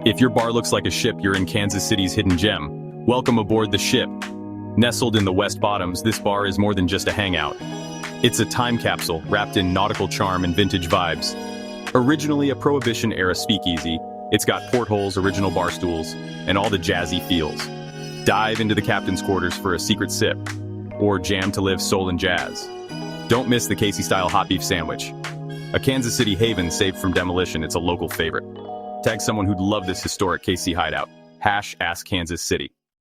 If your bar looks like a ship, you're in Kansas City's hidden gem. Welcome aboard the ship. Nestled in the West Bottoms, this bar is more than just a hangout. It's a time capsule wrapped in nautical charm and vintage vibes. Originally a Prohibition-era speakeasy, it's got portholes, original bar stools, and all the jazzy feels. Dive into the captain's quarters for a secret sip, or jam to live soul and jazz. Don't miss the Casey-style hot beef sandwich. A Kansas City haven saved from demolition, it's a local favorite. Tag someone who'd love this historic KC hideout. #AskKansasCity.